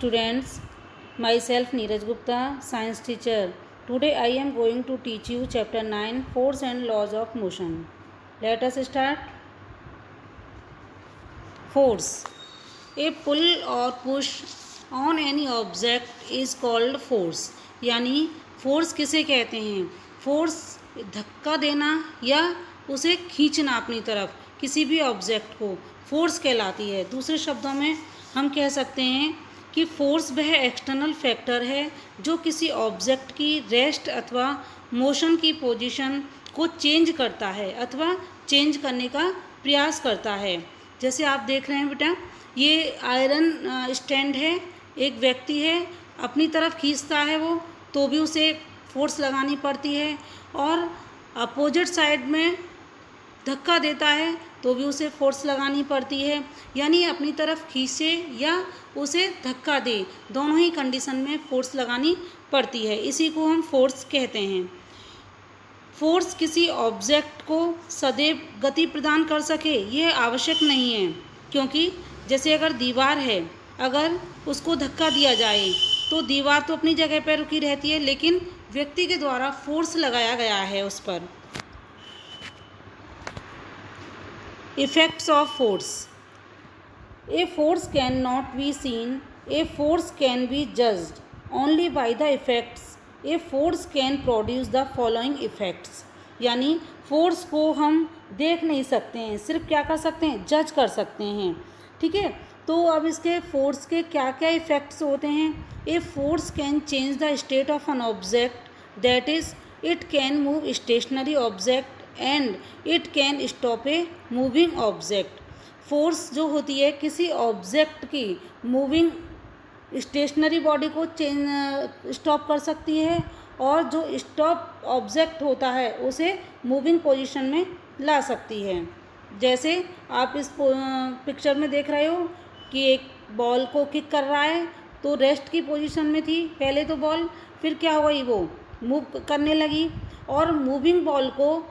students, myself Neeraj Gupta, science teacher. Today I am going to teach you chapter 9, Force and Laws of Motion. Let us start. Force. A pull or push on any object is called force. यानी force किसे कहते हैं? Force धक्का देना या उसे खींचना अपनी तरफ किसी भी ऑब्जेक्ट को फोर्स कहलाती है। दूसरे शब्दों में हम कह सकते हैं कि फोर्स वह एक्सटर्नल फैक्टर है जो किसी ऑब्जेक्ट की रेस्ट अथवा मोशन की पोजीशन को चेंज करता है अथवा चेंज करने का प्रयास करता है। जैसे आप देख रहे हैं बेटा, ये आयरन स्टैंड है, एक व्यक्ति है, अपनी तरफ खींचता है वो तो भी उसे फोर्स लगानी पड़ती है, और अपोजिट साइड में धक्का देता है तो भी उसे फोर्स लगानी पड़ती है। यानी अपनी तरफ खींचे या उसे धक्का दे, दोनों ही कंडीशन में फोर्स लगानी पड़ती है। इसी को हम फोर्स कहते हैं। फोर्स किसी ऑब्जेक्ट को सदैव गति प्रदान कर सके यह आवश्यक नहीं है, क्योंकि जैसे अगर दीवार है, अगर उसको धक्का दिया जाए तो दीवार तो अपनी जगह पर रुकी रहती है, लेकिन व्यक्ति के द्वारा फोर्स लगाया गया है उस पर। Effects of force. A force cannot be seen. A force can be judged only by the effects. A force can produce the following effects. यानी फोर्स को हम देख नहीं सकते हैं, सिर्फ क्या कर सकते हैं? जज कर सकते हैं। ठीक है, तो अब इसके फोर्स के क्या क्या इफ़ेक्ट्स होते हैं? A force can change the state of an object, that is it can move stationary object and it can stop a moving object. Force जो होती है किसी ऑब्जेक्ट की मूविंग स्टेशनरी बॉडी को स्टॉप कर सकती है, और जो स्टॉप ऑब्जेक्ट होता है उसे मूविंग पोजीशन में ला सकती है। जैसे आप इस पिक्चर में देख रहे हो कि एक बॉल को किक कर रहा है, तो रेस्ट की पोजीशन में थी पहले तो बॉल, फिर क्या हुआ, वो मूव करने लगी, और मूविंग बॉल को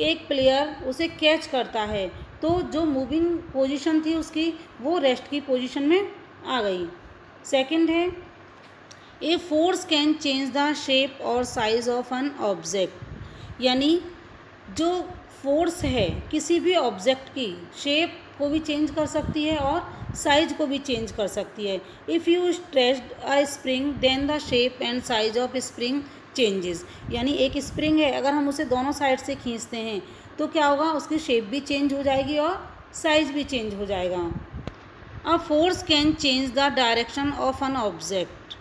एक प्लेयर उसे कैच करता है, तो जो मूविंग पोजीशन थी उसकी वो रेस्ट की पोजीशन में आ गई। सेकंड है, ए force can change the shape और साइज ऑफ एन ऑब्जेक्ट। यानी जो फोर्स है किसी भी ऑब्जेक्ट की शेप को भी चेंज कर सकती है और साइज को भी चेंज कर सकती है। If you stretched a spring then the shape and size of spring changes. यानी एक स्प्रिंग है, अगर हम उसे दोनों साइड से खींचते हैं तो क्या होगा, उसकी शेप भी चेंज हो जाएगी और साइज भी चेंज हो जाएगा। A force can change the direction of an object.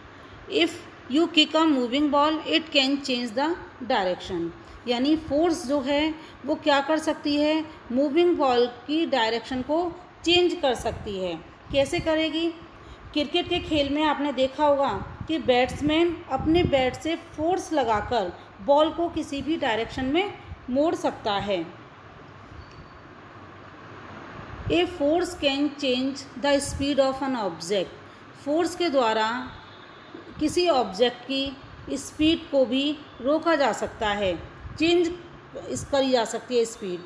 If you kick a moving ball it can change the direction. यानी फोर्स जो है वो क्या कर सकती है, मूविंग बॉल की डायरेक्शन को चेंज कर सकती है। कैसे करेगी? क्रिकेट के खेल में आपने देखा होगा कि बैट्समैन अपने बैट से फोर्स लगाकर बॉल को किसी भी डायरेक्शन में मोड़ सकता है। ए force can change the speed of an object. Force के द्वारा किसी ऑब्जेक्ट की स्पीड को भी रोका जा सकता है, चेंज करी जा सकती है speed.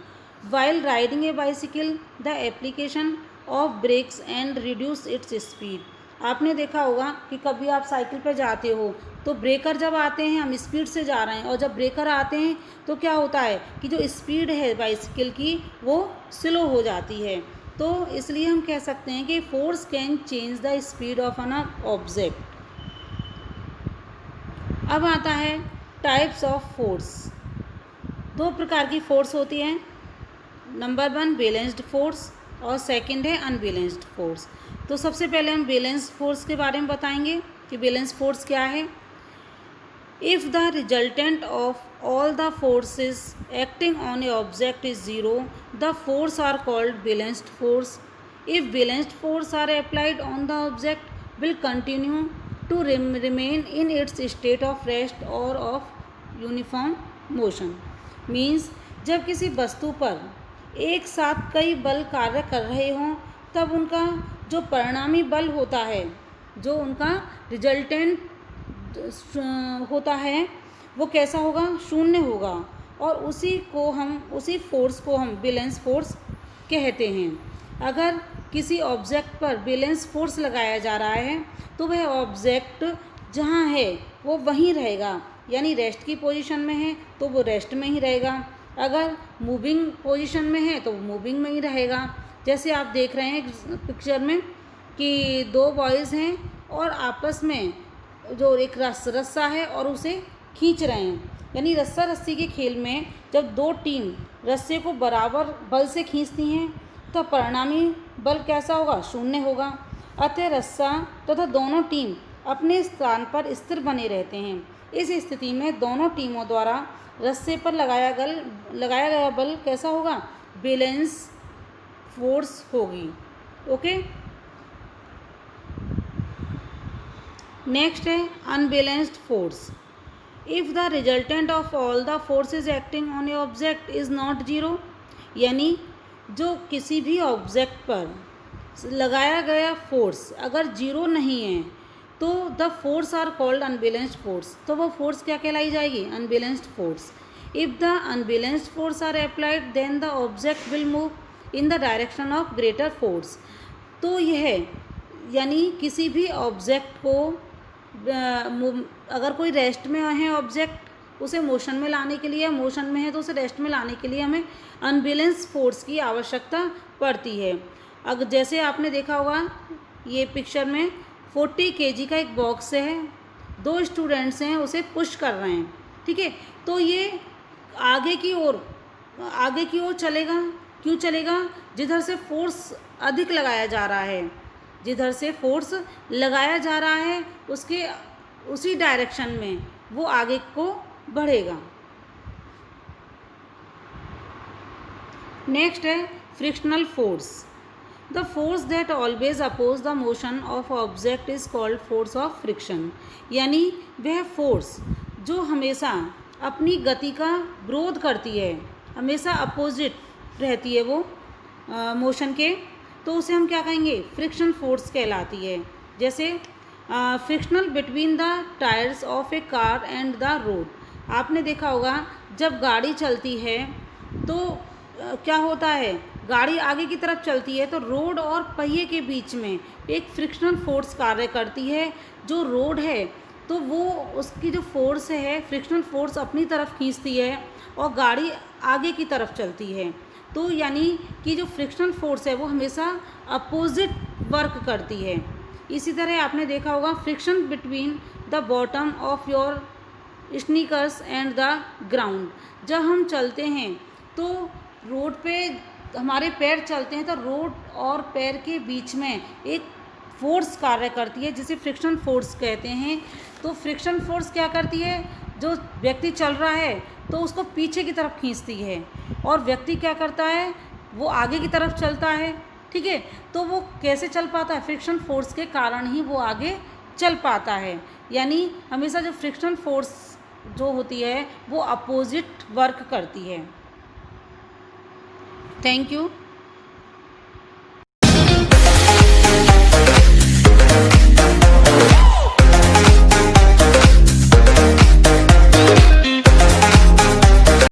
While riding a bicycle the application of brakes and reduce its speed. आपने देखा होगा कि कभी आप साइकिल पर जाते हो तो ब्रेकर जब आते हैं, हम स्पीड से जा रहे हैं, और जब ब्रेकर आते हैं तो क्या होता है कि जो स्पीड है बाइसिकल की वो स्लो हो जाती है। तो इसलिए हम कह सकते हैं कि force can change the speed of an object. अब आता है टाइप्स ऑफ फोर्स। दो प्रकार की फोर्स होती है। नंबर 1 बैलेंस्ड फोर्स और सेकंड है अनबैलेंस्ड फोर्स। तो सबसे पहले हम बैलेंस्ड फोर्स के बारे में बताएंगे कि बैलेंस्ड फोर्स क्या है। If the resultant of all the forces acting on a object is zero the force are called balanced force. If balanced force are applied on the object will continue to remain in its state of rest or of uniform motion. Means जब किसी वस्तु पर एक साथ कई बल कार्य कर रहे हों तब उनका जो परिणामी बल होता है, जो उनका रिजल्टेंट होता है वो कैसा होगा, शून्य होगा, और उसी फोर्स को हम बैलेंस फोर्स कहते हैं। अगर किसी ऑब्जेक्ट पर बैलेंस फोर्स लगाया जा रहा है तो वह ऑब्जेक्ट जहाँ है वो वहीं रहेगा, यानी रेस्ट की पोजीशन में है तो वो रेस्ट में ही रहेगा, अगर मूविंग पोजीशन में है तो वो मूविंग में ही रहेगा। जैसे आप देख रहे हैं पिक्चर में कि दो बॉयज़ हैं और आपस में जो एक रस्सा है और उसे खींच रहे हैं, यानी रस्सा रस्सी के खेल में जब दो टीम रस्से को बराबर बल से खींचती हैं तो परिणामी बल कैसा होगा? शून्य होगा। अतः रस्सा तथा दोनों टीम अपने स्थान पर स्थिर बने रहते हैं। इस स्थिति में दोनों टीमों द्वारा रस्से पर लगाया गया बल कैसा होगा? बैलेंस फोर्स होगी। ओके, नेक्स्ट है unbalanced force. If the resultant of all the forces acting on a object is not zero, यानी जो किसी भी ऑब्जेक्ट पर लगाया गया फोर्स अगर जीरो नहीं है तो the force are called unbalanced force. तो वो फोर्स क्या कहलाई जाएगी? Unbalanced force. If the unbalanced force are applied then the object will move in the direction of greater force. तो यह यानी किसी भी ऑब्जेक्ट को अगर कोई रेस्ट में है ऑब्जेक्ट, उसे मोशन में लाने के लिए, मोशन में है तो उसे रेस्ट में लाने के लिए हमें अनबैलेंस फोर्स की आवश्यकता पड़ती है। अगर जैसे आपने देखा होगा ये पिक्चर में 40 kg का एक बॉक्स है, दो स्टूडेंट्स हैं उसे पुश कर रहे हैं, ठीक है, तो ये आगे की ओर चलेगा। क्यों चलेगा? जिधर से फोर्स अधिक लगाया जा रहा है, जिधर से फोर्स लगाया जा रहा है उसके उसी डायरेक्शन में वो आगे को बढ़ेगा। नेक्स्ट है frictional force. The force that always oppose the motion of object is called force of friction, यानी वह फोर्स जो हमेशा अपनी गति का विरोध करती है, हमेशा अपोजिट रहती है वो मोशन के, तो उसे हम क्या कहेंगे? फ्रिक्शन फोर्स कहलाती है। जैसे frictional between the tyres of A car and the road. आपने देखा होगा जब गाड़ी चलती है तो क्या होता है? गाड़ी आगे की तरफ चलती है तो रोड और पहिए के बीच में एक फ्रिक्शनल फोर्स कार्य करती है। जो रोड है तो वो उसकी जो फोर्स है, फ्रिक्शनल फोर्स अपनी तरफ खींचती है और गाड़ी आगे की तरफ चलती है। तो यानी कि जो फ्रिक्शनल फोर्स है वो हमेशा अपोजिट वर्क करती है। इसी तरह आपने देखा होगा friction between the bottom of your sneakers and the ground. जब हम चलते हैं तो रोड पे हमारे पैर चलते हैं तो रोड और पैर के बीच में एक फोर्स कार्य करती है जिसे फ्रिक्शन फोर्स कहते हैं। तो फ्रिक्शन फोर्स क्या करती है? जो व्यक्ति चल रहा है तो उसको पीछे की तरफ खींचती है और व्यक्ति क्या करता है? वो आगे की तरफ चलता है, ठीक है। तो वो कैसे चल पाता है? फ्रिक्शन फोर्स के कारण ही वो आगे चल पाता है। यानी हमेशा जो फ्रिक्शन फोर्स जो होती है वो अपोजिट वर्क करती है। Thank you.